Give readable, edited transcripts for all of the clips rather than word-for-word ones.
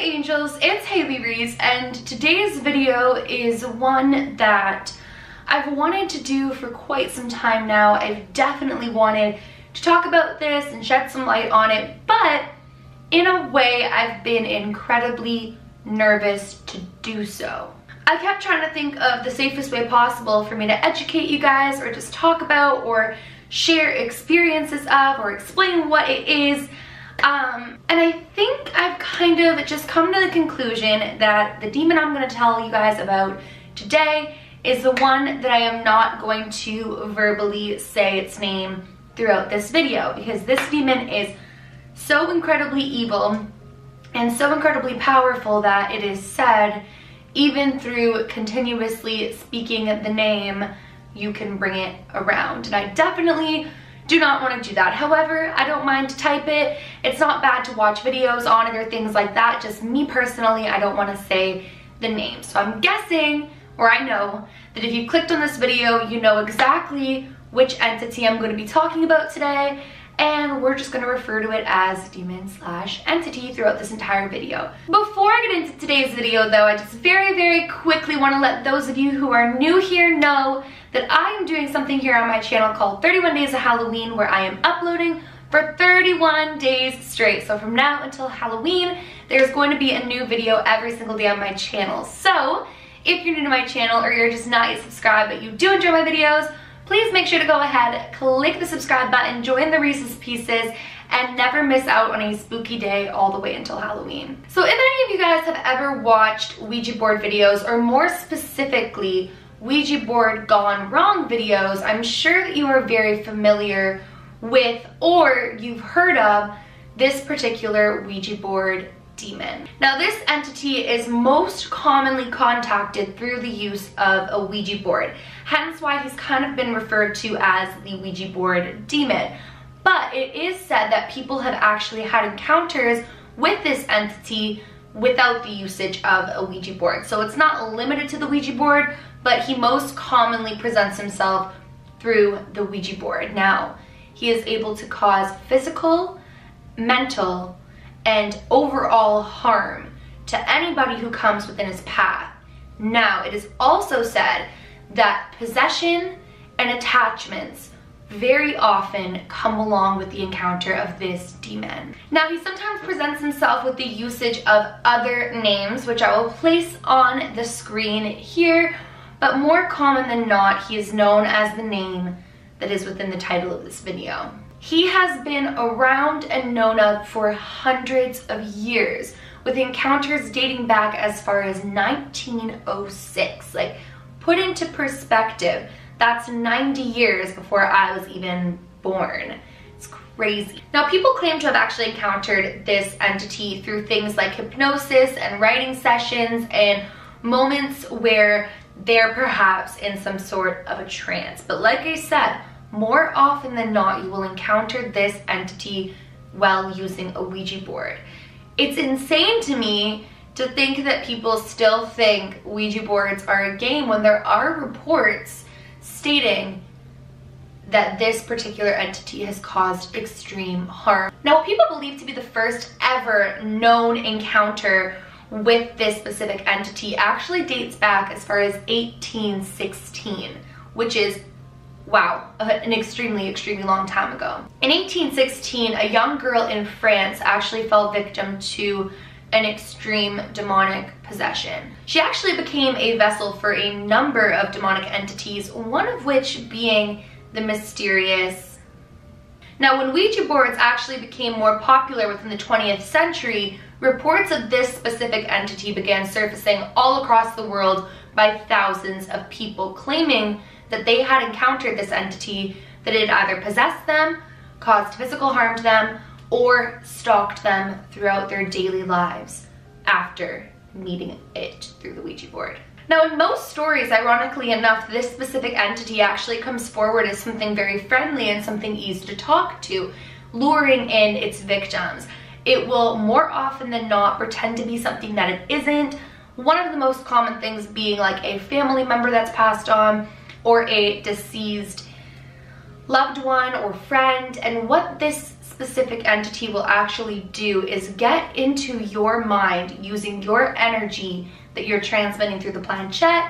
angels, it's Hailey Reese, and today's video is one that I've wanted to do for quite some time now. I've definitely wanted to talk about this and shed some light on it, but in a way I've been incredibly nervous to do so. I kept trying to think of the safest way possible for me to educate you guys, or just talk about or share experiences of or explain what it is. And I think I've kind of just come to the conclusion that the demon I'm going to tell you guys about today is the one that I am not going to verbally say its name throughout this video, because this demon is so incredibly evil and so incredibly powerful that it is said even through continuously speaking the name, you can bring it around. And I definitely do not want to do that. However, I don't mind to type it. It's not bad to watch videos on it or things like that. Just me personally, I don't want to say the name. So I'm guessing, or I know, that if you clicked on this video, you know exactly which entity I'm going to be talking about today. And we're just going to refer to it as demon/entity throughout this entire video. Before I get into today's video though, I just very quickly want to let those of you who are new here know that I am doing something here on my channel called 31 Days of Halloween, where I am uploading for 31 days straight. So from now until Halloween, there's going to be a new video every single day on my channel. So if you're new to my channel or you're just not yet subscribed but you do enjoy my videos, please make sure to go ahead, click the subscribe button, join the Reese's Pieces, and never miss out on a spooky day all the way until Halloween. So if any of you guys have ever watched Ouija board videos, or more specifically, Ouija board gone wrong videos, I'm sure that you are very familiar with, or you've heard of, this particular Ouija board demon. Now this entity is most commonly contacted through the use of a Ouija board, hence why he's kind of been referred to as the Ouija board demon. But it is said that people have actually had encounters with this entity without the usage of a Ouija board. So it's not limited to the Ouija board, but he most commonly presents himself through the Ouija board. Now, he is able to cause physical, mental, and overall harm to anybody who comes within his path. Now, it is also said that possession and attachments very often come along with the encounter of this demon. Now, he sometimes presents himself with the usage of other names, which I will place on the screen here, but more common than not, he is known as the name that is within the title of this video. He has been around and known of for hundreds of years, with encounters dating back as far as 1906. Like, put into perspective, that's 90 years before I was even born. It's crazy. Now, people claim to have actually encountered this entity through things like hypnosis and writing sessions and moments where they're perhaps in some sort of a trance. But like I said, more often than not, you will encounter this entity while using a Ouija board. It's insane to me to think that people still think Ouija boards are a game when there are reports stating that this particular entity has caused extreme harm. Now, what people believe to be the first ever known encounter with this specific entity actually dates back as far as 1816, which is, wow, an extremely long time ago. In 1816, a young girl in France actually fell victim to an extreme demonic possession. She actually became a vessel for a number of demonic entities, one of which being the mysterious. Now, when Ouija boards actually became more popular within the 20th century, reports of this specific entity began surfacing all across the world by thousands of people claiming that they had encountered this entity, that it either possessed them, caused physical harm to them, or stalked them throughout their daily lives after meeting it through the Ouija board. Now, in most stories, ironically enough, this specific entity actually comes forward as something very friendly and something easy to talk to, luring in its victims. It will more often than not pretend to be something that it isn't. One of the most common things being like a family member that's passed on, or a deceased loved one or friend. And what this specific entity will actually do is get into your mind using your energy that you're transmitting through the planchette,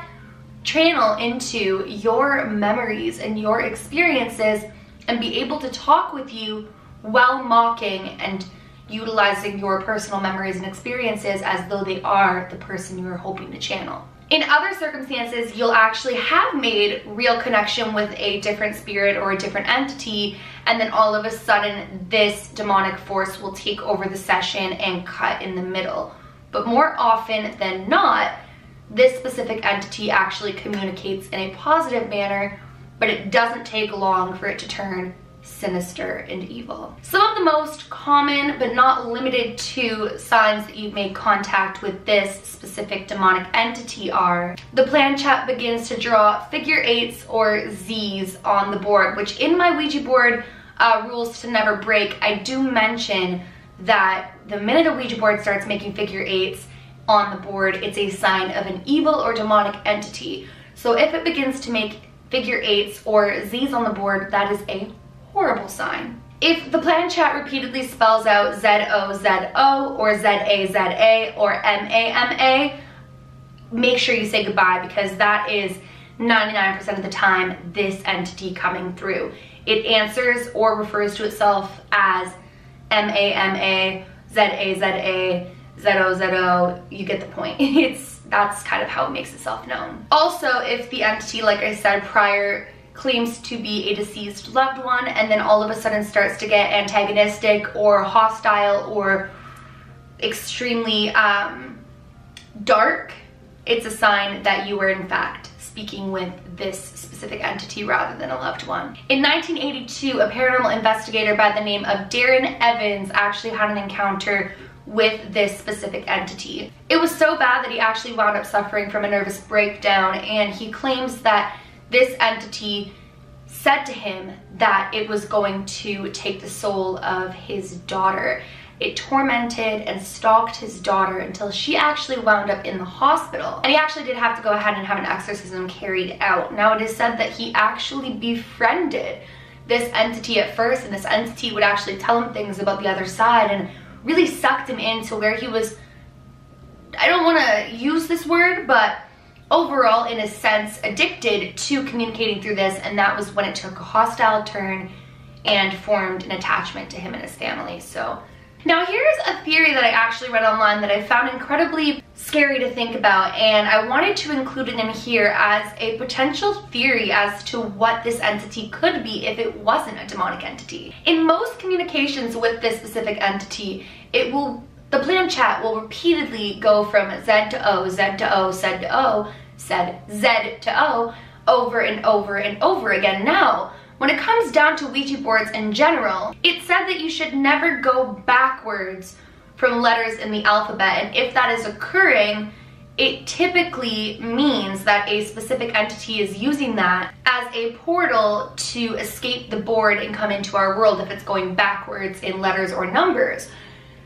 channel into your memories and your experiences, and be able to talk with you while mocking and utilizing your personal memories and experiences as though they are the person you are hoping to channel. In other circumstances, you'll actually have made real connection with a different spirit or a different entity, and then all of a sudden this demonic force will take over the session and cut in the middle. But more often than not, this specific entity actually communicates in a positive manner, but it doesn't take long for it to turn sinister and evil. Some of the most common but not limited to signs that you've made contact with this specific demonic entity are: the planchette begins to draw figure 8s or Z's on the board, which in my Ouija board rules to never break, I do mention that the minute a Ouija board starts making figure 8s on the board, it's a sign of an evil or demonic entity. So if it begins to make figure 8s or Z's on the board, that is a horrible sign. If the planchette repeatedly spells out ZOZO or ZA or MA, make sure you say goodbye, because that is 99% of the time this entity coming through. It answers or refers to itself as MA, ZA, ZOZO, you get the point. That's kind of how it makes itself known. Also, if the entity, like I said prior, claims to be a deceased loved one and then all of a sudden starts to get antagonistic or hostile or extremely dark, it's a sign that you are in fact speaking with this specific entity rather than a loved one. In 1982, a paranormal investigator by the name of Darren Evans actually had an encounter with this specific entity. It was so bad that he actually wound up suffering from a nervous breakdown, and he claims that this entity said to him that it was going to take the soul of his daughter. It tormented and stalked his daughter until she actually wound up in the hospital. And he actually did have to go ahead and have an exorcism carried out. Now, it is said that he actually befriended this entity at first, and this entity would actually tell him things about the other side and really sucked him into where he was, I don't want to use this word, but overall, in a sense, addicted to communicating through this, and that was when it took a hostile turn and formed an attachment to him and his family. So now here's a theory that I actually read online that I found incredibly scary to think about, and I wanted to include it in here as a potential theory as to what this entity could be if it wasn't a demonic entity. In most communications with this specific entity, the planchette will repeatedly go from Z to O, Z to O, Z to O, Z to O, over and over and over again. Now, when it comes down to Ouija boards in general, it's said that you should never go backwards from letters in the alphabet, and if that is occurring, it typically means that a specific entity is using that as a portal to escape the board and come into our world if it's going backwards in letters or numbers.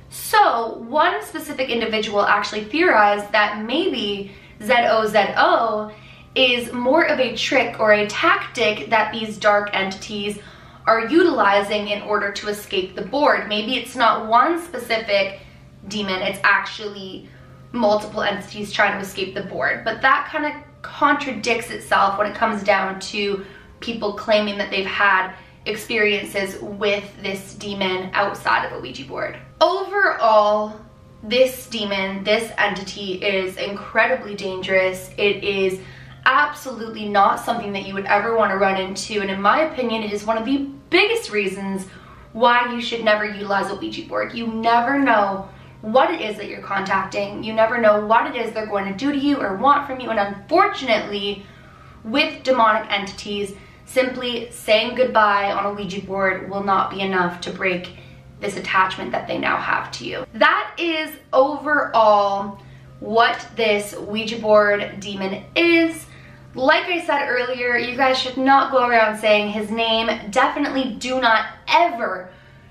So one specific individual actually theorized that maybe ZOZO is more of a trick or a tactic that these dark entities are utilizing in order to escape the board. Maybe it's not one specific demon, it's actually multiple entities trying to escape the board. But that kind of contradicts itself when it comes down to people claiming that they've had experiences with this demon outside of a Ouija board. Overall, this demon, this entity is incredibly dangerous. It is absolutely not something that you would ever want to run into, and in my opinion, it is one of the biggest reasons why you should never utilize a Ouija board. You never know what it is that you're contacting. You never know what it is they're going to do to you or want from you, and unfortunately, with demonic entities, simply saying goodbye on a Ouija board will not be enough to break this attachment that they now have to you. That is overall what this Ouija board demon is. Like I said earlier, you guys should not go around saying his name. Definitely do not ever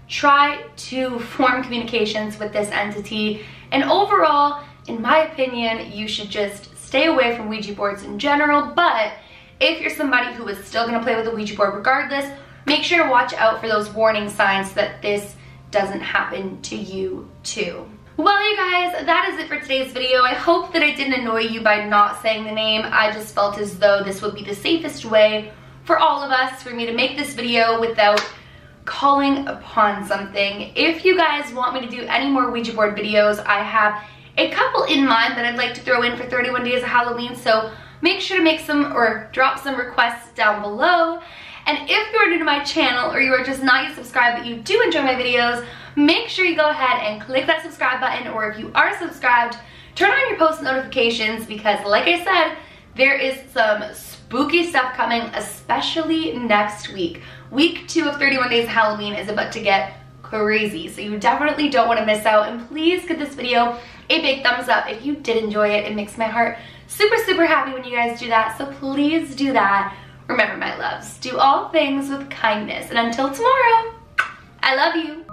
try to form communications with this entity. And overall, in my opinion, you should just stay away from Ouija boards in general. But if you're somebody who is still going to play with a Ouija board regardless, make sure to watch out for those warning signs that this doesn't happen to you too. Well, you guys, that is it for today's video. I hope that I didn't annoy you by not saying the name. I just felt as though this would be the safest way for all of us, for me to make this video without calling upon something. If you guys want me to do any more Ouija board videos, I have a couple in mind that I'd like to throw in for 31 days of Halloween, so make sure to make some or drop some requests down below. And if you're new to my channel or you are just not yet subscribed but you do enjoy my videos, make sure you go ahead and click that subscribe button, or if you are subscribed, turn on your post notifications, because like I said, there is some spooky stuff coming, especially next week. Week 2 of 31 Days of Halloween is about to get crazy, so you definitely don't want to miss out. And please give this video a big thumbs up if you did enjoy it. It makes my heart super, super happy when you guys do that, so please do that. Remember, my loves, do all things with kindness, and until tomorrow, I love you.